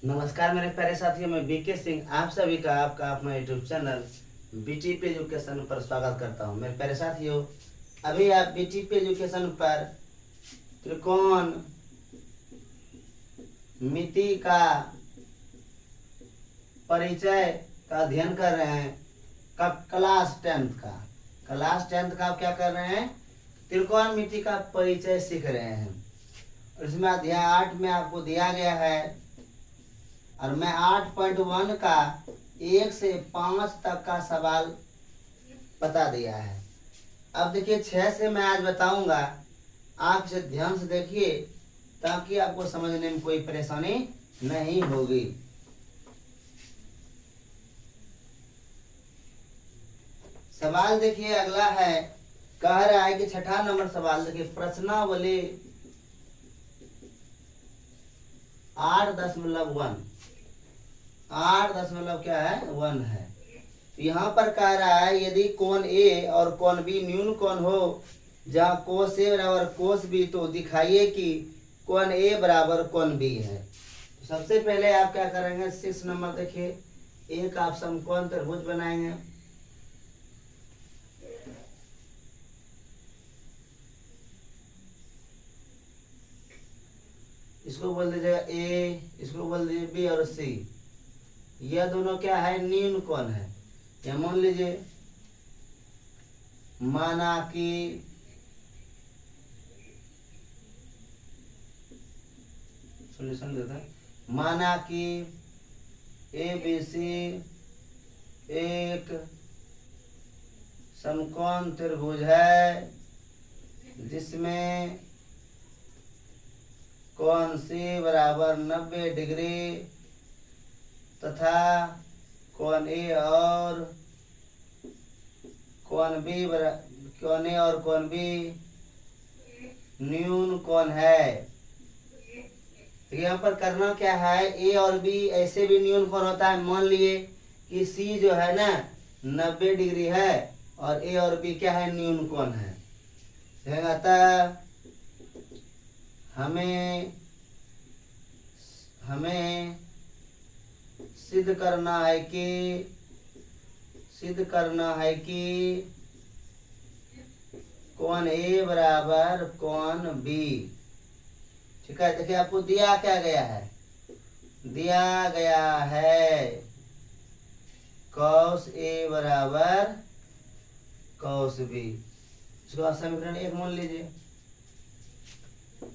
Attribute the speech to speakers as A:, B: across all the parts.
A: नमस्कार मेरे प्यारे साथियों, मैं बीके सिंह आप सभी का आपका अपना यूट्यूब चैनल बीटीपी एजुकेशन पर स्वागत करता हूं। मेरे प्यारे साथियों, अभी आप बीटीपी एजुकेशन पर त्रिकोण मिति का परिचय का अध्ययन कर रहे हैं। कब? क्लास 10th का। क्लास 10th का आप क्या कर रहे हैं? त्रिकोण मिति का परिचय सीख रहे हैं। और इसमें अध्याय 8 में आपको दिया गया है, और मैं 8.1 का 1 से 5 तक का सवाल बता दिया है। अब देखिए 6 से मैं आज बताऊंगा, आप इसे ध्यान से देखिए ताकि आपको समझने में कोई परेशानी नहीं होगी। सवाल देखिए अगला है, कह रहा है कि 6ठा नंबर सवाल देखिए, प्रश्नावली 8.1 8 क्या है 1 है। यहाँ पर कह रहा है यदि कोण ए और कोण बी न्यून कोण हो जहाँ कोस ए बराबर कोस बी, तो दिखाइए कि कोण ए बराबर कोण बी है। तो सबसे पहले आप क्या करेंगे, 6 नंबर देखिए, एक आप समकोण त्रिभुज बनाएंगे। इसको बोल दीजिएगा ए, इसको बोल दीजिए बी और सी। यह दोनों क्या है? न्यून कोण है। या मान लीजिए, माना कि सॉल्यूशन देता है, माना कि ए बी सी एक समकोण त्रिभुज है जिसमें कोण सी बराबर 90 डिग्री तथा कोण ए और कोण बी न्यून कोण है। तो यहाँ पर करना क्या है, ए और बी ऐसे भी न्यून कोण होता है। मान लिए कि सी जो है ना 90 डिग्री है और ए और बी क्या है? न्यून कोण है। अतः हमें सिद्ध करना है कि कोण ए बराबर कोण बी। ठीक है, देखिए आपको दिया क्या गया है? दिया गया है कॉस ए बराबर कॉस बी। इसको आप समीकरण 1 मान लीजिए।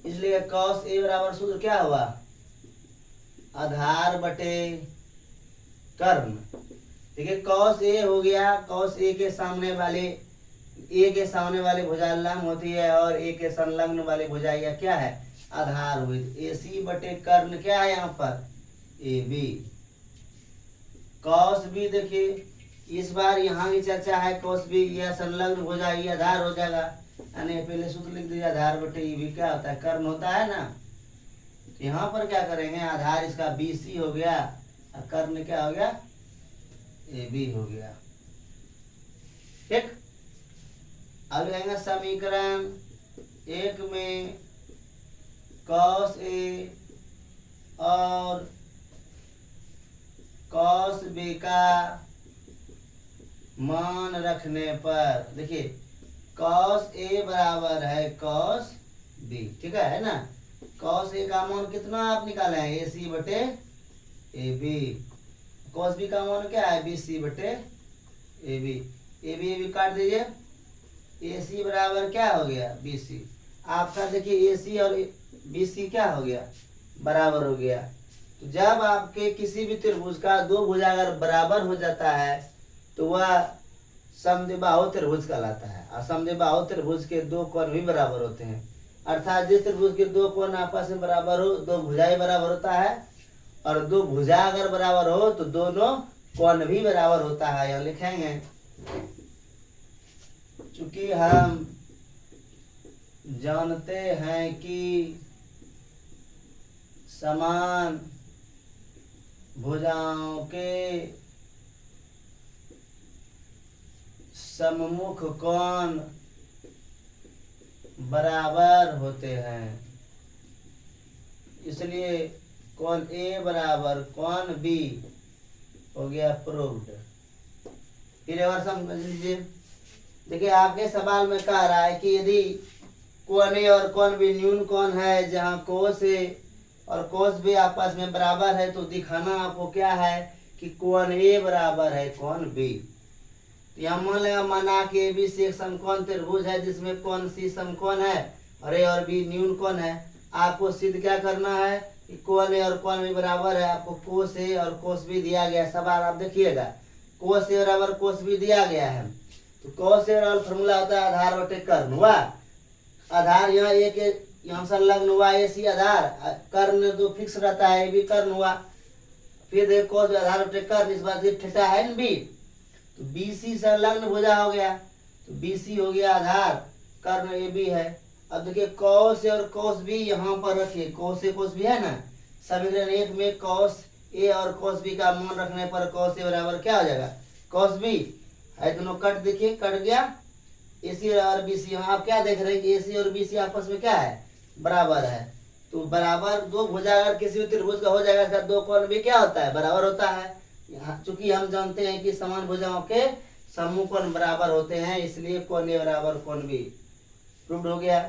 A: इसलिए कॉस ए बराबर सूत्र क्या हुआ? आधार बटे कर्ण। देखिए कॉस ए हो गया, कॉस ए के सामने वाले भुजा लंब होती है और ए के संलग्न वाली भुजा यह क्या है? आधार हुई। ए सी बटे कर्ण क्या है यहाँ पर? A B. कॉस बी देखिए, इस बार यहाँ की चर्चा है कॉस बी, यह संलग्न भुजा ये आधार हो जाएगा। यानी पहले सूत्र लिख दीजिए, आधार बटे ए बी क्या होता है? कर्ण होता है ना। तो यहाँ पर क्या करेंगे, आधार इसका बी सी हो गया और कर्ण क्या हो गया? ए बी हो गया। ठीक। अब लेंगे समीकरण 1 में कॉस ए और कॉस बी का मान रखने पर, देखिए कॉस ए बराबर है कॉस बी। ठीक है ना। कॉस ए का मान कितना आप निकाले हैं? ए सी बटे ए बी। कॉस बी का मान क्या है? बी सी बटे ए बी। ए बी काट दीजिए, ए सी बराबर क्या हो गया? B C. आपका देखिए ए सी और बी सी क्या हो गया? बराबर हो गया। तो जब आपके किसी भी त्रिभुज का दो भुजा अगर बराबर हो जाता है तो वह समद्विबाहु त्रिभुज कहलाता है। और समद्विबाहु त्रिभुज के दो कोण भी बराबर होते हैं। अर्थात जिस त्रिभुज के दो कोण आपस में बराबर हो, दो भुजाएं बराबर होता है, और दो भुजा अगर बराबर हो तो दोनों कोण भी बराबर होता है। यहाँ लिखेंगे, चूंकि हम जानते हैं कि समान भुजाओं के सम्मुख कोण बराबर होते हैं, इसलिए कौन ए बराबर कौन बी हो गया प्रूव्ड। फिर एक बार समझ लीजिए। देखिए आपके सवाल में कह रहा है कि यदि कौन ए और कौन बी न्यून कौन है जहाँ कोस ए और कोस बी आपस में बराबर है, तो दिखाना आपको क्या है कि कौन ए बराबर है कौन बी। तो यहाँ मान लेगा माना कि ए बी सी एक समकोण त्रिभुज है जिसमें कौन सी समकोण है और ए और बी न्यून कौन है। आपको सिद्ध क्या करना है कि कौन ए और कौन बी बराबर है। आपको कोस ए और कोस बी दिया गया सवाल, आप देखिएगा कोस ए बराबर कोस बी दिया गया है। तो कोस ए बराबर फॉर्मूला होता है आधार बटे कर्ण हुआ। आधार यहाँ एक यहाँ संलग्न हुआ ए सी आधार, कर्ण तो फिक्स रहता है, ए बी कर्ण हुआ। फिर देखो कोस आधार बटे कर्ण, इस बात थीटा है न बी, तो बी सी संलग्न भुजा हो गया, तो बी सी हो गया आधार, कर्ण ए बी है। अब देखिए कॉस ए और कॉस बी यहाँ पर रखिए, कॉस ए कॉस बी है ना, समीकरण एक में कॉस ए और कॉस बी का मान रखने पर कॉस ए बराबर क्या हो जाएगा कॉस बी है। दोनों कट देखिए कट गया, ए सी और बी सी। यहाँ आप क्या देख रहे हैं कि ए सी और बी सी आपस में क्या है बराबर है। तो बराबर दो भुजा अगर किसी भी त्रिभुज का हो जाएगा, इसका दो कोण भी क्या होता है बराबर होता है। यहाँ चूंकि हम जानते हैं कि समान भुजाओं के समूह कोण बराबर होते हैं, इसलिए कोण ए बराबर कोण बी प्रूव्ड हो गया।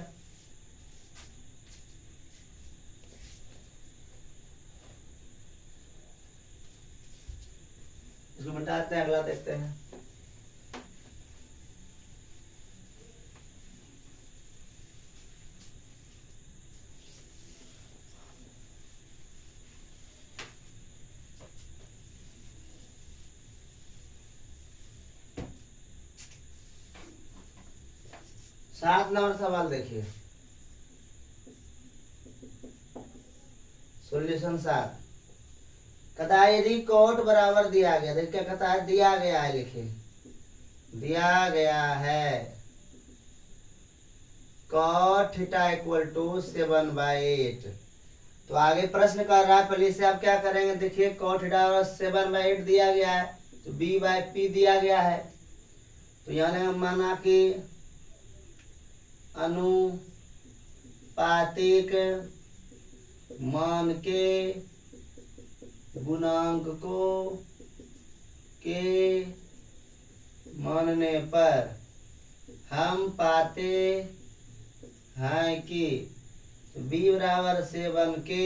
A: इसको मिटाते हैं, अगला देखते हैं। सात नंबर सवाल देखिए, सॉल्यूशन 7। कहता है यदि कोट बराबर दिया गया, देखिए क्या कहता है दिया गया है, लिखिए दिया गया है cot थीटा इक्वल टू 7/8। तो आगे प्रश्न कर रहा है, पहले से आप क्या करेंगे, देखिए cot थीटा 7/8 दिया गया है, तो b/p दिया गया है। तो यानी हम माना कि अनुपातिक मान के गुणांक को के मानने पर हम पाते हैं कि b बराबर 7 के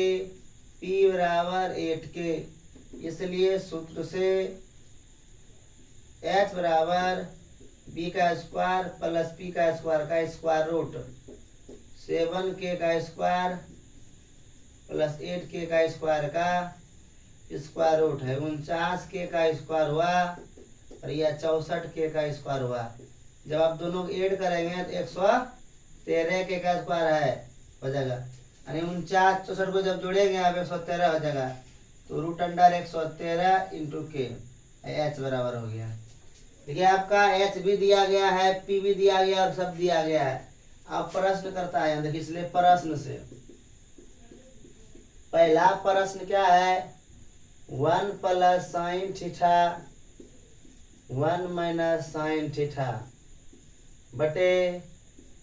A: p बराबर 8 के, इसलिए सूत्र से h बराबर b का स्क्वायर प्लस p का स्क्वायर का स्क्वायर रूट 7 के का स्क्वायर प्लस 8 के का स्क्वायर का स्क्वायर रूट है। 49 के का स्क्वायर हुआ और यह 64 के का स्क्वायर हुआ। जब आप दोनों को ऐड करेंगे तो 113 के का स्क्वायर है हो जाएगा, यानी 49 64 को जब जोड़ेंगे आप 113 हो जाएगा। तो रूट अंडर 113 इंटू के एच बराबर हो गया। देखिए आपका एच भी दिया गया है, पी भी दिया गया और सब दिया गया है। आप प्रश्न करता है देखिए, इसलिए प्रश्न से पहला प्रश्न क्या है 1 plus sine theta 1 minus sine theta बटे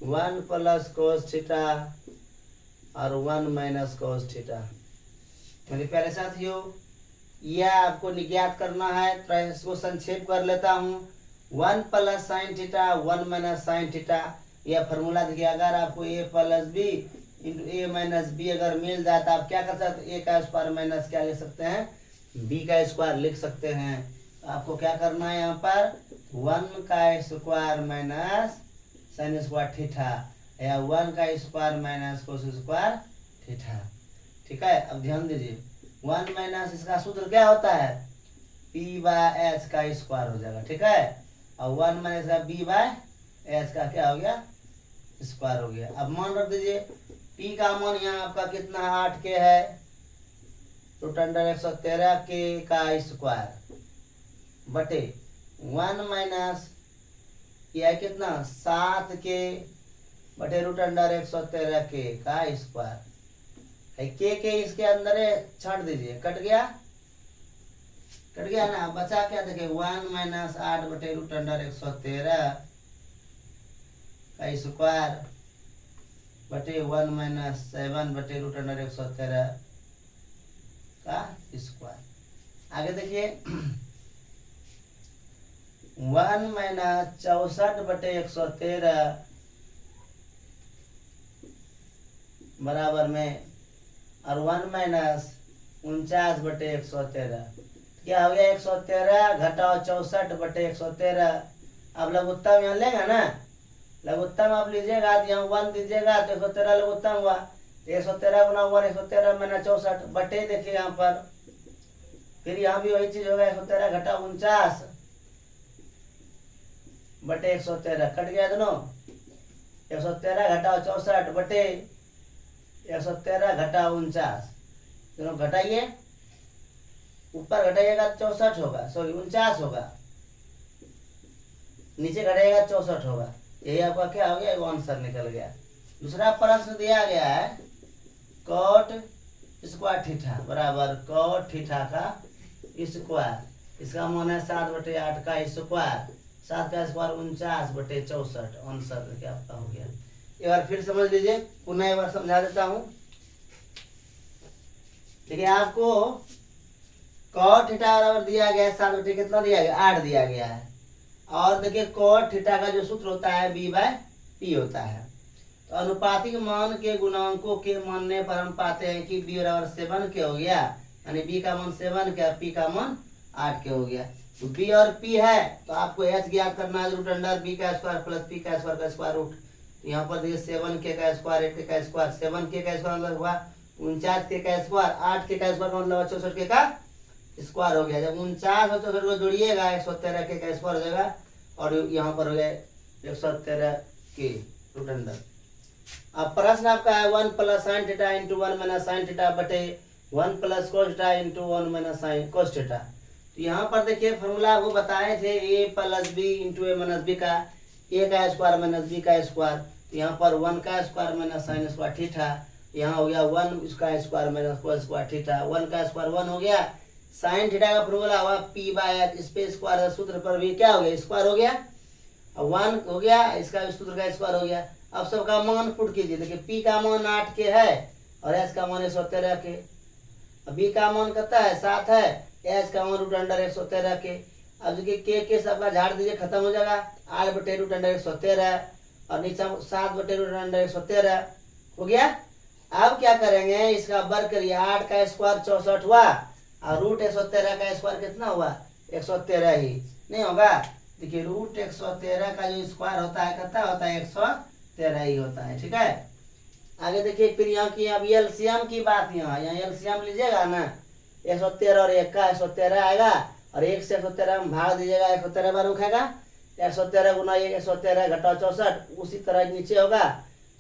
A: 1 प्लस कोस थीटा और 1 माइनस कोस थीटा। मेरे प्यारे साथियों, यह आपको ज्ञात करना है, तो इसको संक्षेप कर लेता हूँ। 1 plus sine theta 1 minus sine theta, यह फॉर्मूला देखिए। अगर आपको a plus B into A minus B अगर मिल जाता है, आप क्या कर सकते हैं, a का स्क्वायर माइनस क्या लिख सकते हैं b का स्क्वायर लिख सकते हैं। तो आपको क्या करना है यहाँ पर 1 का square minus sine square theta या 1 का square minus cos square theta. ठीक है, अब ध्यान दीजिए 1 माइनस इसका सूत्र क्या होता है p/h का स्क्वायर हो जाएगा। ठीक है, और 1 माइनस का b/h का क्या हो गया स्क्वायर हो गया। अब मान रख दीजिए p का मान यहाँ आपका कितना 8 के है, रूट अंडर 113 के का स्क्वायर बटे 1 माइनस यह कितना 7 के बटे रूट अंडर 113 के का स्क्वायर है। के इसके अंदर छाट दीजिए, कट गया ना, बचा क्या देखिए 1 माइनस 8 बटे रूट अंडर 113 का स्क्वायर बटे 1 माइनस 7 बटे रूट अंडर 113 का स्क्वायर। आगे देखिए 1 माइनस 64/113 बराबर में और 1 माइनस 49/113 क्या हो गया 113 घटाओ 64/113। अब लघुत्तम यहाँ लेगा ना, लघुत्तम आप लीजिएगा तो यहाँ 1 दीजिएगा तो 113 लघुत्तम हुआ, 113 गुना 1 113 माइनस 64 बटे देखिए यहाँ पर, फिर यहाँ भी वही चीज होगा 113 घटा 49/113 कट गया दोनों, 113 घटाओ 64 बटे 113 घटा 49 दोनों घटाइए, ऊपर घटाइएगा 64 होगा, सॉरी 49 होगा, नीचे घटाइएगा 64 होगा। यही आपका क्या हो गया, वो आंसर निकल गया। दूसरा प्रश्न दिया गया है कॉट स्क्वायर थीटा बराबर कॉट थीटा का स्क्वायर, इसका मान है 7/8 का स्क्वायर, 7 का स्क्वायर 49/64, आंसर क्या आपका हो गया। एक बार फिर समझ लीजिए, पुनः एक बार समझा देता हूं। देखिए आपको कॉट थीटा बराबर दिया गया है 7/, कितना दिया गया 8 दिया गया है, और देखिए कॉट थीटा का जो सूत्र होता है b/p होता है। तो अनुपातिक मान के गुणांकों के मानने पर हम पाते हैं कि b बराबर 7 के हो गया, यानी b का मान 7 के, p का मान 8 के हो गया। तो b और p है तो आपको h ज्ञात करना है, रूट अंडर b का स्क्वायर प्लस p का स्क्वायर का स्क्वायर रूट। यहाँ पर देखिए 7k का स्क्वायर 8k का स्क्वायर, 7k का स्क्वायर मतलब हुआ 49k का स्क्वायर, 8k का स्क्वायर मतलब 64k का स्क्वायर हो गया। जब 49 और 64 को जोड़िएगा 113k का स्क्वायर हो जाएगा, और यहाँ पर हो गया 113k रूट अंडर। अब प्रश्न आपका है 1 plus sine theta into 1 minus sine theta बटे 1 plus cos theta into 1 minus sine cos theta. तो यहाँ पर देखिए फॉर्मूला आपको बताए थे a plus B into A minus B का, a का स्क्वायर माइनस b का स्क्वायर। तो यहाँ पर 1 का square minus sine square theta, यहाँ हो गया 1 इसका square minus cos square theta, 1 का स्क्वायर 1 हो गया। साइन थीटा का फॉर्मूला हुआ p/h, इस पे स्क्वायर सूत्र पर भी क्या हो गया स्क्वायर हो गया, 1 हो गया, इसका सूत्र का स्क्वायर हो गया। अब सबका मान पुट कीजिए, देखिए p का मान 8 के है और h का मान 113 के, b का मान कितना है 7 है, h का मान रूट अंडर 113 के। अब देखिए के सबका झाड़ दीजिए खत्म हो जाएगा, 8/√113 और नीचे 7/√113 हो गया। अब क्या करेंगे, इसका वर्ग करिए, 8 का स्क्वायर 64 हुआ और रूट 113 का स्क्वायर कितना हुआ 113 ही, नहीं होगा। देखिए रूट 113 का जो स्क्वायर होता है कितना होता है 113 ही होता है, ठीक है। आगे देखिए फिर यहाँ की अब एलसीएम की बात, यहाँ एलसीएम लीजिएगा ना, 113 और 1 का 113 आएगा, और 1 से 113 में भाग दीजिएगा, 113 बार उठाएगा, 113 गुना 1 113 घटाओ 64, उसी तरह नीचे होगा।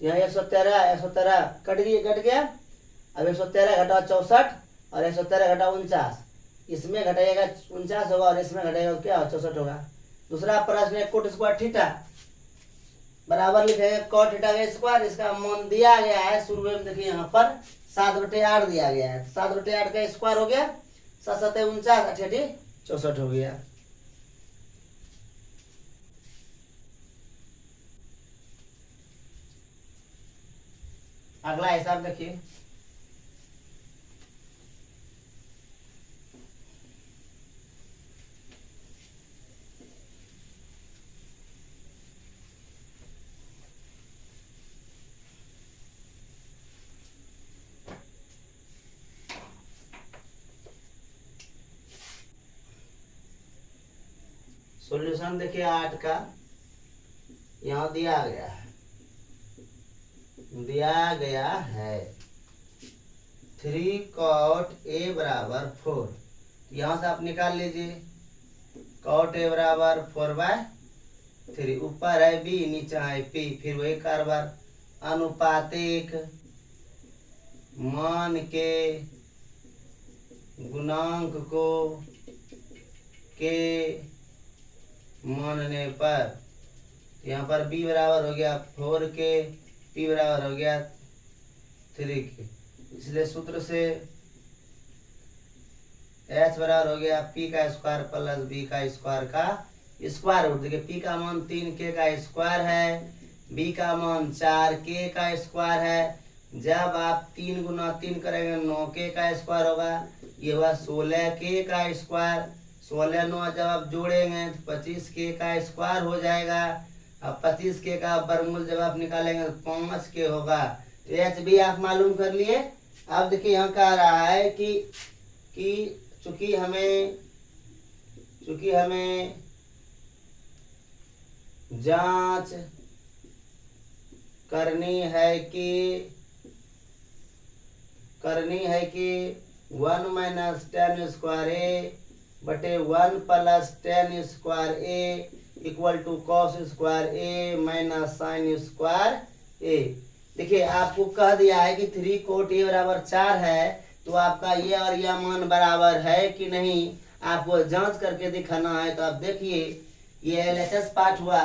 A: तो यहाँ 113 कट गया। अब 113 घटाओ 64 और 113 घटाओ 49, इसमें घटाइएगा 49 होगा और इसमें घटाइएगा क्या 64 होगा। दूसरा प्रश्न है कोट स्क्वायर थीटा बराबर लिखेंगे कॉट थीटा का स्क्वायर, इसका मान दिया गया है शुरू में, देखिए यहाँ पर 7/8 दिया गया है, 7/8 का स्क्वायर हो गया, 7 7 49 8 64 हो गया। अगला हिसाब देखिए, सॉल्यूशन देखिए 8 का यहाँ दिया गया है 3 cot a बराबर 4, यहाँ से आप निकाल लीजिए cot a बराबर 4/3, ऊपर है b नीचे है p, फिर वही कारबार अनुपातिक मान के गुणांक को के मानने पर, यहाँ पर b बराबर हो गया 4 के, p बराबर हो गया 3 के, इसलिए सूत्र से h बराबर हो गया p का स्क्वायर प्लस b का स्क्वायर का स्क्वायर रूट। देखिए p का मान 3k का स्क्वायर है, b का मान 4k का स्क्वायर है, जब आप 3 गुना 3 करेंगे 9k का स्क्वायर होगा, ये हुआ 16k का स्क्वायर। 16 9 जब आप जोड़ेंगे तो 25k का स्क्वायर हो जाएगा। अब 25k का वर्गमूल जब आप निकालेंगे तो 5k होगा। तो एच भी आप मालूम कर लिए। अब देखिए यहाँ कह रहा है कि चूंकि हमें जांच करनी है कि 1 माइनस टेन स्क्वायर ए बटे 1 plus ten square A equal to cos square A minus sine square A. देखिए आपको कह दिया है कि 3 कोट ए बराबर 4 है, तो आपका ये और यह मान बराबर है कि नहीं आपको जांच करके दिखाना है। तो आप देखिए ये एलएचएस पार्ट हुआ,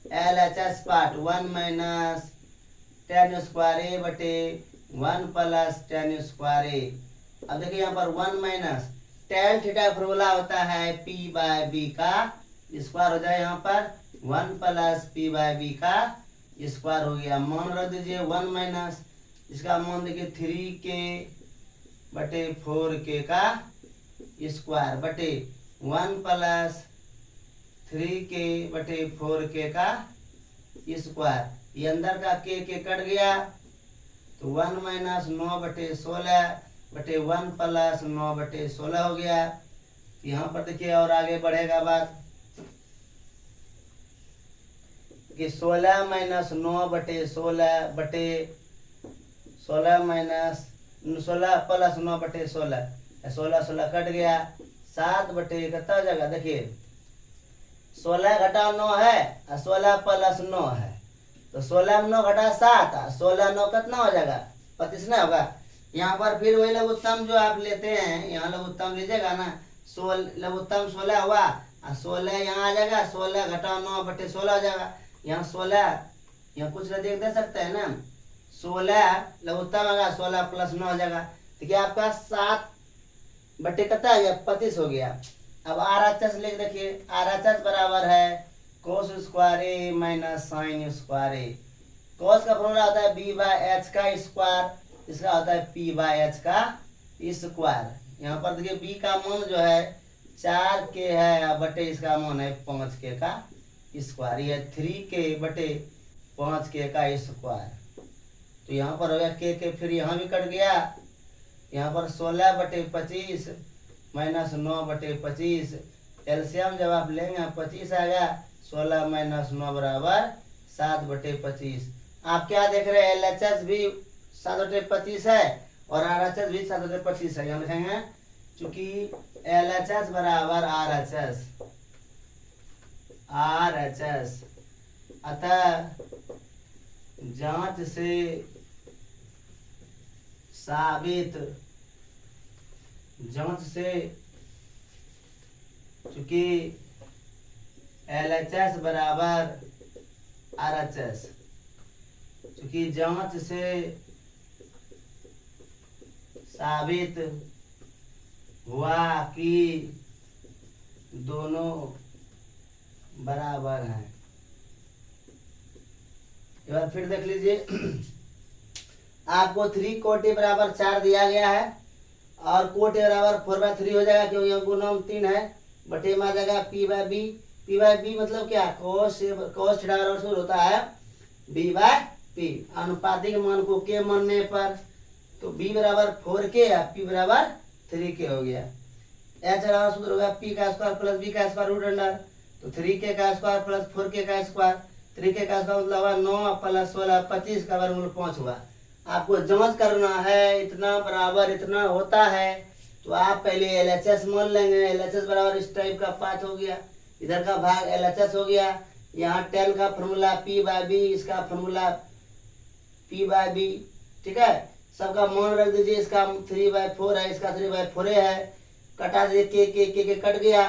A: LHS part 1 minus ten square A बटे 1 प्लस टेन स्क्वायर ए। अब देखिए यहाँ पर 1 माइनस टेन थीटा फॉर्मूला होता है पी बाय बी का स्क्वायर हो जाए, यहाँ पर 1 प्लस पी बाय बी का स्क्वायर हो गया। मान रख दीजिए 1 माइनस इसका मान देखिए 3k बटे 4k का स्क्वायर बटे 1 प्लस 3k बटे 4k का स्क्वायर। ये अंदर का के कट गया तो 1 माइनस 9 बटे 16 बटे 1 प्लस 9 बटे 16 हो गया। यहाँ पर देखिए और आगे बढ़ेगा बात कि 16 माइनस 9 बटे 16 बटे 16 माइनस 16 प्लस 9 बटे 16, 16 कट गया 7 बटे कितना हो जाएगा। देखिए 16 घटा 9 है और 16 प्लस 9 है, तो 16 में 9 घटा 7, 16 9 कितना हो जाएगा 25 ना होगा। यहाँ पर फिर वही लघुत्तम जो आप लेते हैं, यहाँ लघुत्तम लीजिएगा ना, लघुत्तम 16 हुआ और 16 यहाँ आ जाएगा, 16 घटा 9 बटे 16 हो जाएगा। यहाँ 16 यहाँ कुछ देख दे सकते हैं ना, 16 लघुत्तम आएगा 16 प्लस 9 हो जाएगा। देखिए आपका 7 बटे कितना आ गया 25 हो गया। अब आरएचएस लिख देखिए, आरएचएस बराबर है cos square A minus sine square ए। कोस का फॉर्मूला होता है बी बाय एच का स्क्वायर, इसका होता है पी बाय एच का स्क्वायर। यहाँ पर देखिए बी का मान जो है 4k है बटे इसका मान है 5k का स्क्वायर, ये 3k बटे 5k का स्क्वायर। तो यहाँ पर हो गया के फिर यहाँ भी कट गया, यहाँ पर 16 बटे 25 माइनस 9 बटे 25, एलसीएम जब आप लेंगे 25 आएगा, 16 माइनस 9 बराबर 7 बटे 25। आप क्या देख रहे हैं, एलएचएस भी 7 बटे 25 है और आरएचएस भी 7 बटे 25 है। यहाँ लिखेंगे चूंकि एलएचएस बराबर आरएचएस, अतः जांच से चूंकि एलएचएस बराबर आरएचएस, चूंकि जांच से साबित हुआ कि दोनों बराबर हैं। एक बार फिर देख लीजिए, आपको 3 कोट ए बराबर 4 दिया गया है और कोट ए बराबर 4/3 हो जाएगा क्योंकि यहाँ गुणन 3 है, बटे में आ जाएगा P by B. P by B मतलब क्या, कोस थीटा बराबर सूत्र होता है बी बाय पी। अनुपातिक मान को के मानने पर तो बी बराबर 4k या पी बराबर 3k हो गया। एच बराबर सूत्र होगा पी का स्क्वायर प्लस बी का स्क्वायर रूट अंडर, तो 3k का स्क्वायर प्लस 4k का स्क्वायर, 3k का स्क्वायर मतलब हुआ 9 प्लस 16 25 का वर्गमूल 5 हुआ। आपको जांच करना है इतना बराबर इतना होता है, तो आप पहले एलएचएस मान लेंगे। एलएचएस बराबर इस टाइप का 5 हो गया, इधर का भाग एलएचएस हो गया। यहाँ 10 का फॉर्मूला पी बाय बी, इसका फॉर्मूला पी बाय बी, ठीक है। सबका मान रख दीजिए, इसका 3/4 है, इसका 3/4 है, कटा दीजिए के कट गया,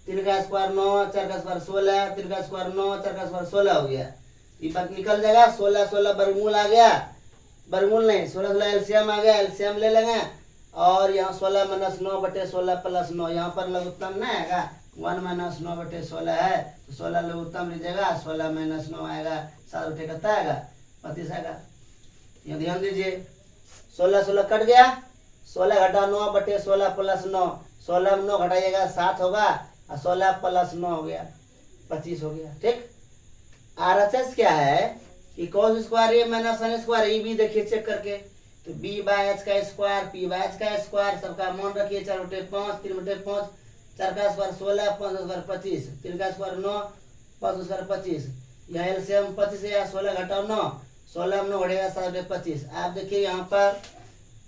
A: 3 का स्क्वायर 9, 4 का स्क्वायर 16, 3 का स्क्वायर 9, 4 का स्क्वायर 16 हो गया। ये बात निकल जाएगा, 16 वर्गमूल आ गया, वर्गमूल नहीं 16 एलसीएम आ गया, एलसीएम ले लेंगे और यहाँ 16 माइनस 9 बटे 16 प्लस 9, यहाँ पर लघुत्तम नहीं आएगा, 1 माइनस 9 बटे 16 है तो 16 लघुत्तम लीजिएगा, 16 माइनस 9 आएगा 7 बटे कितना आएगा 25 आएगा। यहाँ ध्यान दीजिए 16 कट गया, 16 घटाओ 9 बटे 16 प्लस 9, 16 में 9 घटाइएगा 7 होगा, और 16 प्लस 9 हो गया 25 हो गया। ठीक, RHS क्या है कि cos square A minus sin square ई भी देखिए चेक करके, तो b बाय h का स्क्वायर p बाय h का स्क्वायर सबका मान रखिए 4 बटे 5, 3 बटे 5, 4 का स्क्वायर 16, 5 का स्क्वायर 25, 3 का स्क्वायर 9, 5 का स्क्वायर 25, यहाँ एलसीएम 25 है, 16 घटाओ 9, 16 में 9 घटेगा 7 बटे 25। आप देखिए यहाँ पर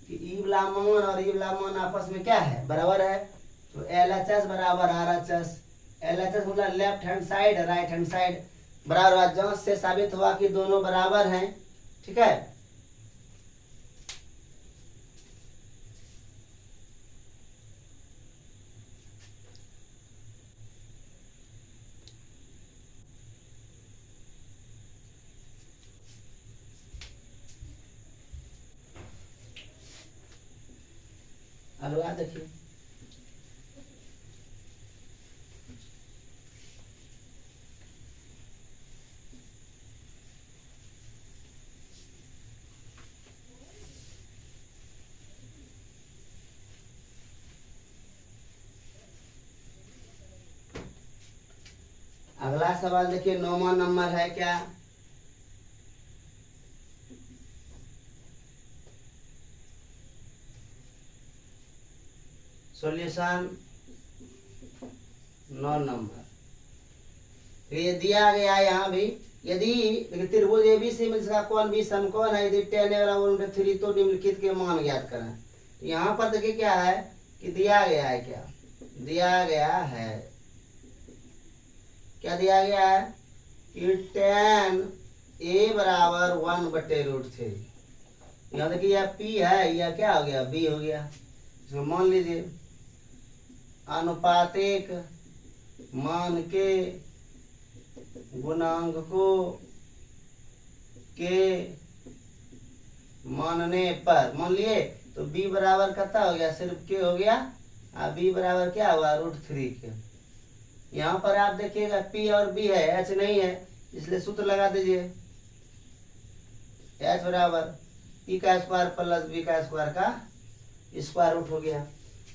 A: कि ई वाला मान और ई वाला मान आपस में क्या है, बराबर है, तो LHS बराबर RHS, LHS मतलब left hand side right hand side बराबर, जांच से साबित हुआ कि दोनों बराबर हैं। ठीक है, अगला देखिए, अगला सवाल देखिए 9वां नंबर है क्या, सॉल्यूशन 9 नंबर। ये दिया गया है यहाँ भी, यदि त्रिभुज ABC में जिसका कोण भी समकोण है, यदि tan a बराबर 3 तो निम्नलिखित के मान ज्ञात करें। तो यहाँ पर देखिए क्या है कि दिया गया है, क्या दिया गया है, क्या दिया गया है कि tan a बराबर 1/√3। यहाँ देखिए यह P है, यह क्या हो गया B हो गया। इसको मान लीजिए अनुपातिक मान के गुणांक को के मानने पर मान लिए, तो b बराबर कितना हो गया, सिर्फ k हो गया, और b बराबर क्या हुआ √3 के। यहाँ पर आप देखिएगा p और b है, h नहीं है, इसलिए सूत्र लगा दीजिए, h बराबर p का स्क्वायर प्लस b का स्क्वायर का स्क्वायर रूट हो गया।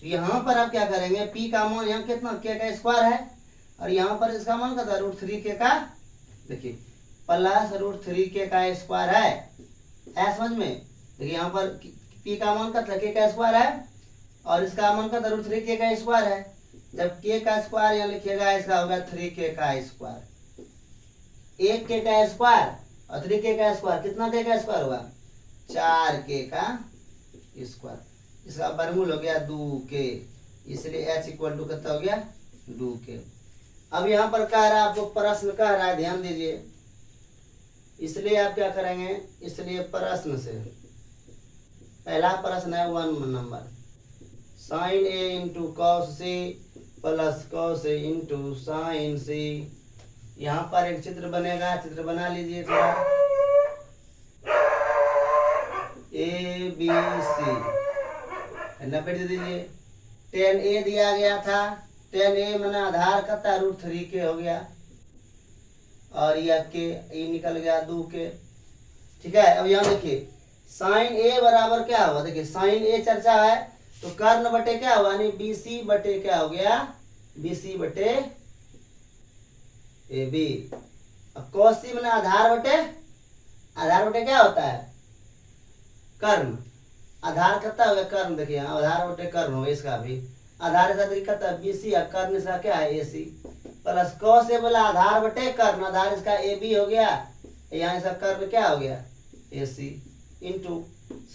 A: यहाँ पर आप क्या करेंगे, p का मान यहाँ कितना k का स्क्वायर है, और यहाँ पर इसका मान कितना √3k का, देखिए प्लस √3k का स्क्वायर है समझ में। देखिए यहाँ पर p का मान कितना k का स्क्वायर है, और इसका मान कितना √3k का स्क्वायर है। जब k का स्क्वायर यहाँ लिखिएगा, इसका होगा 3k का स्क्वायर, 1k का स्क्वायर और 3k का स्क्वायर, कितना k का स्क्वायर हुआ 4k का स्क्वायर, इसका वर्गमूल हो गया 2k, इसलिए h इक्वल टू कितना हो गया 2k। अब यहाँ पर कह रहा है, आपको प्रश्न कह रहा है, ध्यान दीजिए, इसलिए आप क्या करेंगे, इसलिए प्रश्न से पहला प्रश्न है 1 number, sin a into cos c plus cos a into sin c। यहाँ पर एक चित्र बनेगा, चित्र बना लीजिए थोड़ा, a b c नपेट दीजिए। tan a दिया गया था, tan a मैंने आधार का √3k हो गया, और यह k ये निकल गया 2k। ठीक है, अब यहाँ देखिए sin a बराबर क्या हुआ, देखिए sin a चर्चा है, तो कर्ण बटे क्या हुआ, यानी BC बटे क्या हो गया, BC बटे AB। अब cos c मैंने आधार बटे क्या होता है, कर्ण, आधार कितना हो गया कर्ण, देखिए यहाँ आधार बटे कर्ण हो, इसका भी आधार का तरीका था BC, और कर्ण इसका क्या है AC, प्लस cos a बोला आधार बटे कर्ण, आधार इसका AB हो गया, यहाँ इसका कर्ण क्या हो गया AC, इंटू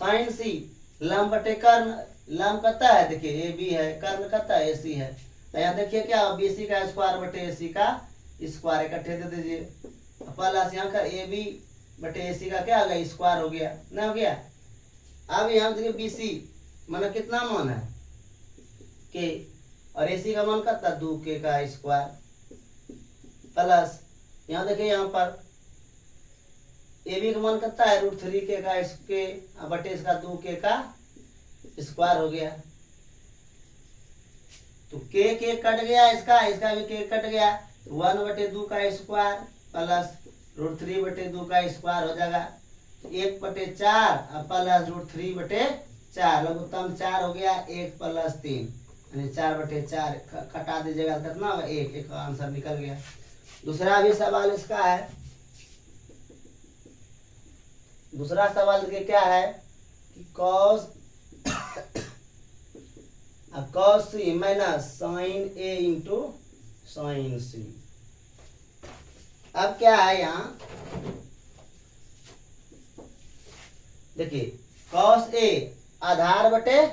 A: sin c लंब बटे कर्ण, लंब कितना है देखिए AB है, कर्ण कितना है AC है, तो यहाँ देखिए क्या BC का स्क्वायर बटे AC का स्क्वायर इकट्ठे दे दीजिए, प्लस यहाँ का AB बटे AC का क्या हो गया स्क्वायर हो गया, ना हो गया। अब यहाँ देखिए BC माना कितना मान है k, और AC का मान कितना 2k का स्क्वायर, प्लस यहाँ देखिए यहाँ पर AB का मान कितना है √3k का, इसके बटे इसका 2k का स्क्वायर हो गया, तो k कट गया, इसका भी k कट गया, 1/2 का स्क्वायर प्लस √3/2 का स्क्वायर हो जाएगा, 1/4 प्लस √3/4 4, लघुत्तम 4 हो गया, 1 प्लस 3 यानी 4/4 कटा दीजिएगा कितना होगा 1, एक आंसर निकल गया। दूसरा भी सवाल इसका है, दूसरा सवाल देखिए क्या है कि cos C minus sine A into sine C। अब क्या है यहाँ देखिए cos A आधार बटे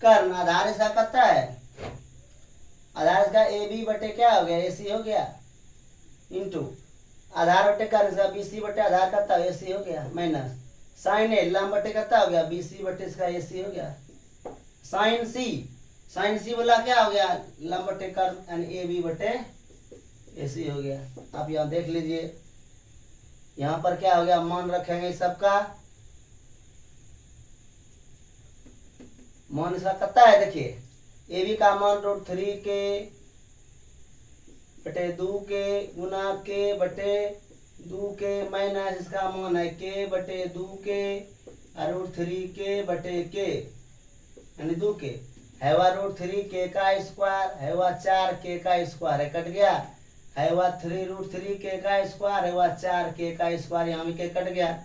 A: कर्ण, आधार इसका कितना है, आधार इसका AB बटे क्या हो गया AC हो गया, इंटू आधार बटे कर्ण इसका BC बटे आधार कितना AC हो गया, माइनस साइन A लंब बटे कितना हो गया BC बटे इसका AC हो गया, साइन C बोला क्या हो गया लंब बटे कर्ण यानी AB बटे AC हो गया। आप यहाँ देख लीजिए, यहाँ पर क्या हो गया, मान रखेंगे सबका, मान इसका कितना है देखिए, AB का मान √3 के बटे 2 के गुना के बटे 2 के माइनस इसका मान है के बटे 2 के √3 के बटे के यानी 2 के है वह √3 के का स्क्वायर है वह 4 के का स्क्वायर है, कट गया है वह 3√3 के का स्क्वायर है वह 4 के का स्क्वायर, यहाँ भी के कट गया,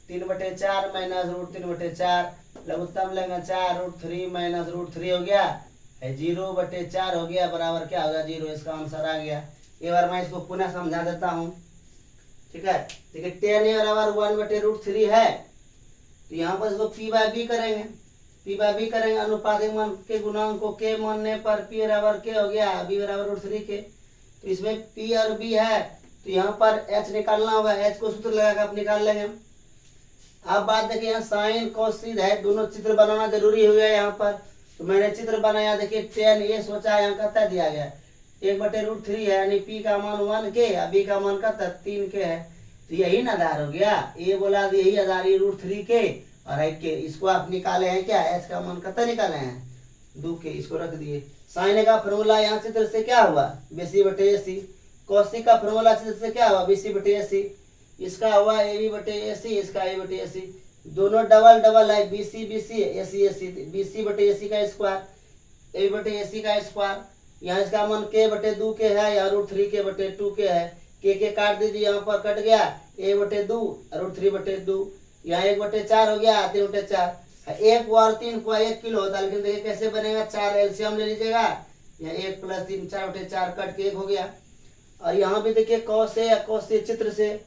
A: 3/4 माइनस √3/4 लघुत्तम लेंगे 4√3 माइनस √3 हो गया है 0/4 हो गया बराबर क्या होगा 0, इसका आंसर आ गया। एक बार मैं इसको पुनः समझा देता हूँ, ठीक है। देखिए tan A बराबर 1/√3 है, तो यहाँ पर इसको p/b करेंगे, p/b करेंगे, अनुपातिक मान के गुणांक को के मानने पर p बराबर के हो गया b बराबर √3 के, तो इसमें p और b है तो यहाँ पर h निकालना होगा, h को सूत्र लगा कर आप निकाल लेंगे। अब बात देखिए यहाँ साइन cos C है, दोनों चित्र बनाना जरूरी हो गया यहाँ पर, तो मैंने चित्र बनाया, देखिए tan A सोचा यहाँ कितना दिया गया 1/√3 है यानी p का मान 1 के और b का मान कितना 3 के है, तो यही ना आधार हो गया, a बोला यही आधार √3 के और 1 के, इसको आप निकाले हैं क्या, h का मान कितना निकाले हैं 2 के, इसको रख दिए। साइन का फॉर्मूला यहाँ चित्र से क्या हुआ BC/AC, cos C का फॉर्मूला चित्र से क्या हुआ BC/AC, इसका हुआ AB/AC, इसका A/AC, दोनों डबल डबल है BC AC BC/AC का स्क्वायर A/AC का स्क्वायर, यहाँ इसका मान k/2 के है या √3 के/2 के है, के काट दीजिए, यहाँ पर कट गया A/2 √3/2, यहाँ 1/4 हो गया 3/4, 1 और 3 को 1 किलो होता है, लेकिन देखिए कैसे बनेगा 4 एलसीएम ले लीजिएगा, यहाँ 1 + 3 4/4 कट के 1 हो गया। और यहाँ भी देखिए cos A चित्र से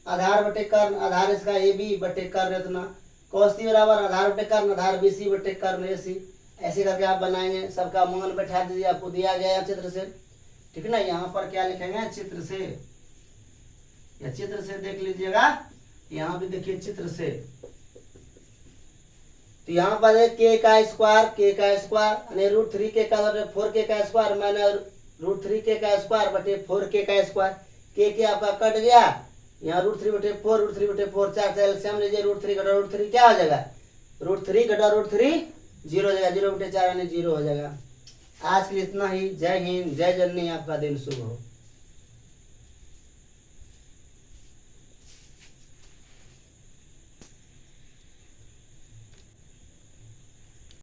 A: आधार बटे कर्ण, आधार इसका AB बटे कर्ण इतना, cos C बराबर आधार बटे कर्ण आधार BC बटे कर्ण AC, ऐसे करके आप बनाएंगे, सबका मान बैठा दीजिए, आपको दिया गया है चित्र से, ठीक है ना। यहाँ पर क्या लिखेंगे चित्र से, या चित्र से देख लीजिएगा, यहाँ भी देखिए चित्र से, तो यहाँ पर है k का स्क्वायर यानी √3 के का 4k का स्क्वायर माइनस √3k का स्क्वायर बटे 4k का स्क्वायर, के आपका कट गया, यहाँ √3/4 4 एलसीएम लीजिए, √3 घटा √3 क्या हो जाएगा √3 घटा √3 0 हो जाएगा, 0/4 यानी 0 हो जाएगा। आज के लिए इतना ही, जय हिंद जय जननी, आपका दिन शुभ हो।